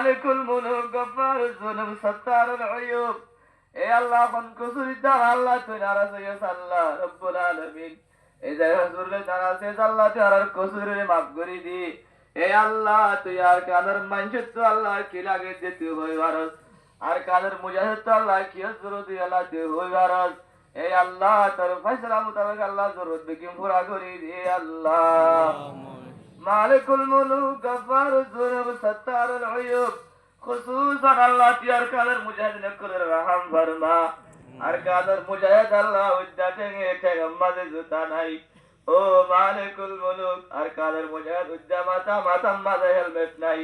মালিকুল মুলুক গফফারুজ যুনুব সাত্তারুল উয়ুব। এ আল্লাহ কোন কুসুরি দ্বারা আল্লাহ তুই নারাজ হইয়াছ আল্লাহ রব্বুল আলামিন। এই যে হুজুরে নারাজ হইয়াছ আল্লাহ তুই আর কুসুরে মাফ করে দি। এ আল্লাহ তুই আর কাদের মানছিস তো আল্লাহ কি লাগে যে তুই হই ভারত আর কাদের মুজাহিদ তো আল্লাহ কি জরুরত আল্লাহ তুই হই ভারত। এ আল্লাহ তোর ফয়সালা মোতাবেক আল্লাহ জরুরত কি পুরা করে দি আল্লাহ। মালিকুল মুলুক গফফারুজ যুনুব সাত্তারুল উয়ুব। খুসুসান আল্লাহ তুই আর কাদের মুজাহিদ করে রহম ফরমা। আর কাদের মুজাহিদ আল্লাহ উদ্দা ঠেঙে ঠেঙ্গামাজে জুতা নাই। ও মালিকুল মুলুক আর কাদের মুজাহিদ উদ্দা মাথা মাঝে হেলমেট নাই।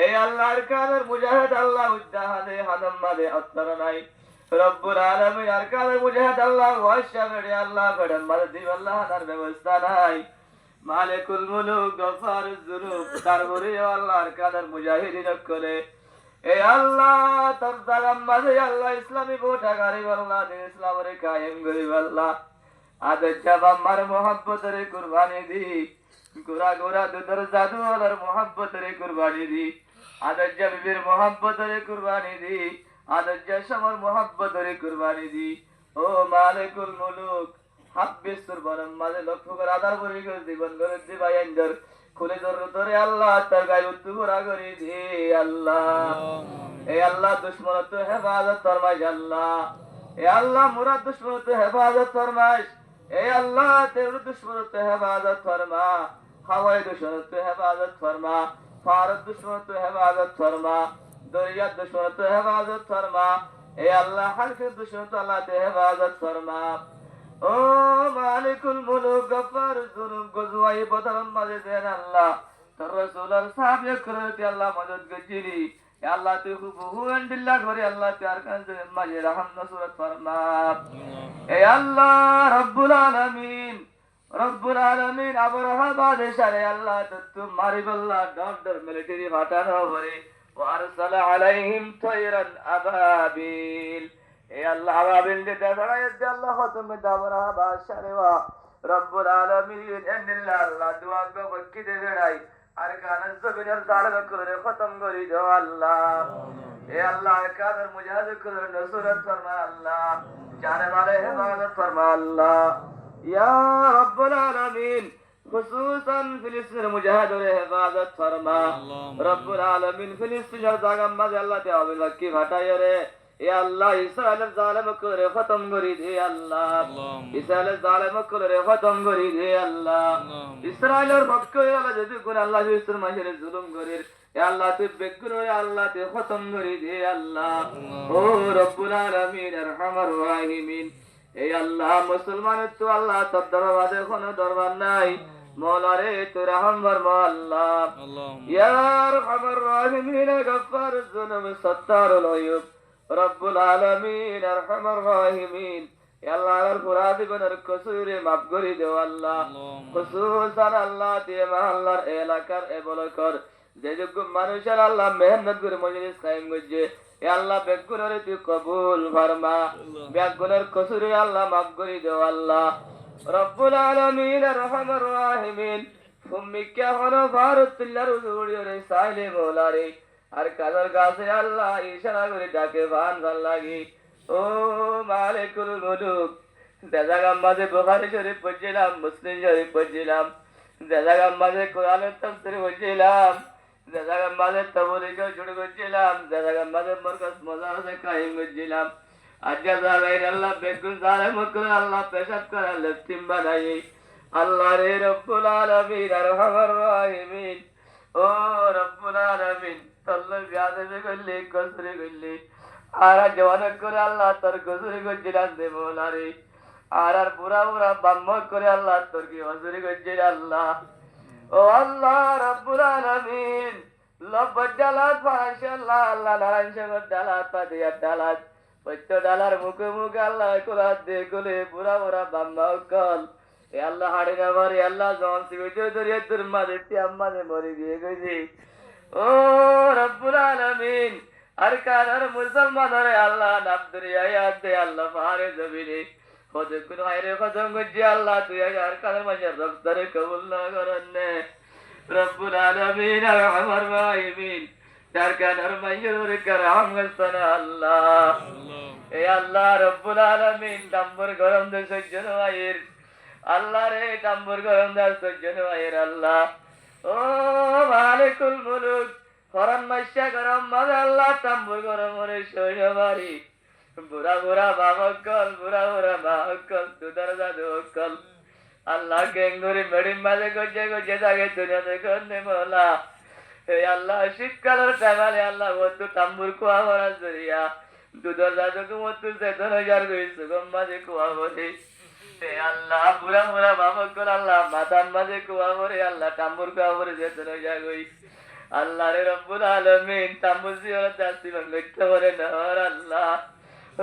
এই আল্লাহর কাদের মুজাহিদ আল্লাহ উদ্দা হাতে হাদম মাঝে অত্তর নাই। রব্বুল আলামিন আর কাদের মুজাহিদ আল্লাহ ওয়াশা বেড়ে আল্লাহ বেড়ন মাঝে দিব আল্লাহ তার ব্যবস্থা নাই। মালিকুল মুলুক গফফারুজ যুনুব তারপরে আল্লাহর কাদের মুজাহিদিন করে। এ আল্লাহ তোর জাগাম মাঝে আল্লাহ ইসলামী ভোটাগারি আল্লাহ দিন ইসলামের কায়েম করিব আল্লাহ। আদের জাবাম্মার মোহাব্বতের কুরবানি দি। গোরা গোরা দুধর জাদু আলার মোহাব্বতের কুরবানি দি। আদের জাবিবের মোহাব্বতের কুরবানি দি। আদের জাসমর মোহাব্বতের কুরবানি দি। ও মালিকুল মুলুক হাব্বিসুর বরম মাঝে লক্ষ্য করে আদার করি জীবন করে দিবাই এঞ্জর খুলে ধরে আল্লাহ তার গায়ে উত্তু করা করি দি আল্লাহ। এ আল্লাহ দুশ্মনত হেফাজত ফরমাইস আল্লাহ। এ আল্লাহ মুরাদ দুশ্মনত হেফাজত ফরমাইস। এ আল্লাহ তের দুশ্মনত হেফাজত ফরমা। হাওয়াই দুশ্মনত হেফাজত ফরমা। ফারদ দুশ্মনত হেফাজত ফরমা। দরিয়ার দুশ্মনত হেফাজত ফরমা। এ আল্লাহ হালকের দুশ্মনত আল্লাহ তে হেফাজত ফরমা। ও মালিকুল মুলুক গফফারুজ যুনুব গজওয়াই বদরম মাঝে দেন আল্লাহ তোর রাসূলের সাহাবে করতে আল্লাহ মদদ গজিরি। এ আল্লাহ তুই হুবহু আনবিল্লাহ করে আল্লাহ তুই আর কান মাঝে রহম নসরত ফরমা। এ আল্লাহ রব্বুল আলামিন আবরাহা বাদশারে আল্লাহ তুই মারিব আল্লাহ ডর মিলিটারি পাঠানো করে ওয়ারসালা আলাইহিম তায়রান আবাবিল। এ আল্লাহ আবাবিল দে দাঁড়ায় দে আল্লাহ তুমি দাবরা বাদশারে ওয়া রব্বুল আলামিন এন্দিল্লাহ আল্লাহ দুয়া গো বকি দে বেড়াই আর গান জবিনের জালম করে খতম করি দাও আল্লাহ। এ আল্লাহ কাদের মুজাহিদ করে নসরত ফরমা আল্লাহ। জানে মালে হেফাজত ফরমা আল্লাহ। ইয়া রব্বুল আলামিন খুসুসান ফিলিস্তিনের মুজাহিদের হেফাজত ফরমা। রব্বুল আলামিন ফিলিস্তিনের জাগাম মাঝে আল্লাহ তে আবিল কি ভাটায় রে। এ আল্লাহ ইসরায়েলের জালেম করে খতম করি দে আল্লাহ। ইসরায়েলের জালেম করে খতম করি দে আল্লাহ। ইসরায়েলের পক্ষ আল্লাহ যদি কোন আল্লাহ ফিলিস্তিন মাঝে জুলুম করে এ আল্লাহ তুই বেকুর আল্লাহ তে খতম করি দে আল্লাহ। ও রব্বুল আলামিন আরহামার রাহিমিন। এই আল্লাহ মুসলমানের তো আল্লাহ তোর দরবারে কোনো দরবার নাই। মওলা রে তুই রহম ফরমা আল্লাহ। ইয়া আরহামার রাহিমিন গফফারুজ যুনুব সাত্তারুল উয়ুব রব্বুল আলামিন আরহামার রাহিমিন। আল্লাহর পুরা জীবনের কসুরে মাফ করে দেও আল্লাহ। খুসুসান আল্লাহ দিয়ে মহল্লার এলাকার এবলকর যে যোগ্য মানুষের আল্লাহ মেহনত করে মজলিস কায়েম করছে এ আল্লাহ বেগুনের তুই কবুল ফরমা। বেগুনের কসুরে আল্লাহ মাফ করে দেও আল্লাহ। রব্বুল আলামিন আরহামার রাহিমিন। তুমি কে হলো ভারতুল্লাহর উজুড়িয়ে সাইলে মোলারে আর কাদের কাছে আল্লাহ ইশারা করে ডাকে ভান লাগি। ও মালিকুল মুলুক দেজাগাম মাঝে বুখারী শরীফ পড়ছিলাম মুসলিম শরীফ পড়ছিলাম দেজাগাম মাঝে কোরআনের তাফসীর পড়ছিলাম দেজাগাম মাঝে তাবলীগ শুরু করছিলাম দেজাগাম মাঝে মারকাজ মাদ্রাসা কায়েম করছিলাম। আজকে জালাইন আল্লাহ বেগুন জালেম করে আল্লাহ পেশাব করে লেফটিম বানাই আল্লাহ রে রব্বুল আলামিন আরহামার রাহিমিন। ও রব্বুল আলামিন তল্লাহ বিয়াদবে করলি কসরে করলি আর জওয়ান করে আল্লাহ তোর কসরে করছিলাম দে মওলা রে আর পুরা পুরা বাম্মক করে আল্লাহ তোর কি কসরে করছিল আল্লাহ। ও আল্লাহ রব্বুল আলামিন লব্বত ডালাত মাশাআল্লাহ আল্লাহ নারায়ণ সাগর ডালাত পাদিয়া ডালাত পত্য ডালার মুখে মুখে আল্লাহ কোলাত দে কোলে পুরা পুরা বাম্মক কল এ আল্লাহ হাড়ি না মারি আল্লাহ জন সিগজে দরিয়া তোর মাঝে আমাদের মরে গিয়ে গেছি। ও রব্বুল আলামিন আর কানার মুসলমানের আল্লাহ নাম দরিয়া দে আল্লাহ পারে জমিনে খোদে কোন আইরে খতম করছি আল্লাহ তুই আর কানার মাঝে রক্তরে কবুল না করেন নে রব্বুল আলামিন আরহামার রাহিমিন। কারখানার মাইয়ের কারাম গেছনা আল্লাহ এ আল্লাহ রব্বুল আলামিন টাম্বর গরম দে সহ্য নয়ের আল্লাহ রে টাম্বর গরম দে সহ্য নয়ের আল্লাহ ও মালিকুল মুলুক হরন মাইশা গরম মাঝে আল্লাহ টাম্বর গরম রে সহ্য বাড়ি বুড়া বুড়া বাবকল বুড়া বুড়া বাবকল তুদার দাদু কল আল্লাহ গেঙ্গুরি মেডিম মাঝে গজে গজে থাকে দুনিয়াতে গন্নে মোলা হে আল্লাহ শীতকালের টাইমালে আল্লাহ ওতু টাম্বুর কুয়া ভরা জরিয়া দুধর দাদুকে ওতু চেতন হাজার কইছো গম মাঝে কুয়া ভরে হে আল্লাহ বুড়া বুড়া বাবকল আল্লাহ মাথার মাঝে কুয়া ভরে আল্লাহ টাম্বুর কুয়া ভরে চেতন হাজার কই আল্লাহ রে রব্বুল আলামিন টাম্বুর জিয়ারত দাসিবান লইতে পারে নর আল্লাহ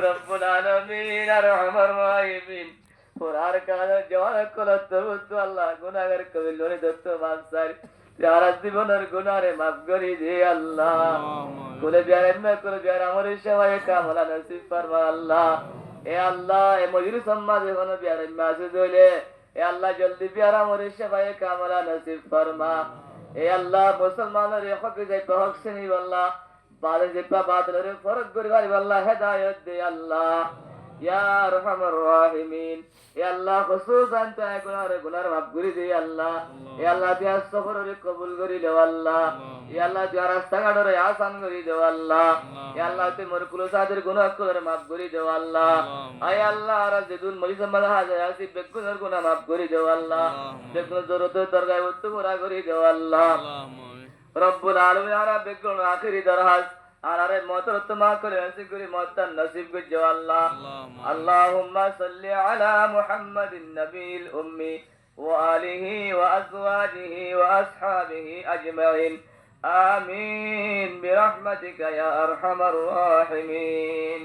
রব্বুল আলামিন আর রহমান রাহিমিন পুরার কাল জওয়ান কলত তো আল্লাহ গুনাহগার কবিল রে দত্ত মাফসার যারা জীবনের গুনারে মাফ করি দে আল্লাহ কোলে বিয়ারে মে কোলে বিয়ারে আমার সেবায় কামলা নসিব ফরমা আল্লাহ এ আল্লাহ এ মজুরি সম্মাদে হন বিয়ারে মাসে দইলে এ আল্লাহ জলদি বিয়ারে আমার সেবায় কামলা নসিব ফরমা এ আল্লাহ মুসলমানের হক যাই হক শুনি আল্লাহ বাদে যে বাদরে ফরক করি আল্লাহ হেদায়েত দে আল্লাহ ইয়া আরহামার রাহিমিন এ আল্লাহ খুসুসান তা গুনার মাফ করে দে আল্লাহ এ আল্লাহ তুই সফরে কবুল করি দে আল্লাহ এ আল্লাহ তুই রাস্তাঘাটে আসান করি দে আল্লাহ এ আল্লাহ তুই মোর কুলসাদের গুনাহ করে মাফ করে দে আল্লাহ আয় আল্লাহ আর যেদুন মরিজ মালা হাজার আসি বেগুনের গুনাহ মাফ করে দে আল্লাহ বেগুন জরুরত দরগায় উত্তম পুরা করে দে আল্লাহ রব্বুল আলামিন আর বেগুন আখিরি দরহাজ আরে মতর তোমা করে আসি করি মতান নসিব করজো আল্লাহ আল্লাহুম্মা সাল্লি আলা মুহাম্মাদিন নবিল উম্মি ওয়া আলিহি ওয়া আজওয়াজিহি ওয়া আসহাবিহি আজমাইন আমিন বিরহমাতিকা ইয়া আরহামার রাহিমিন।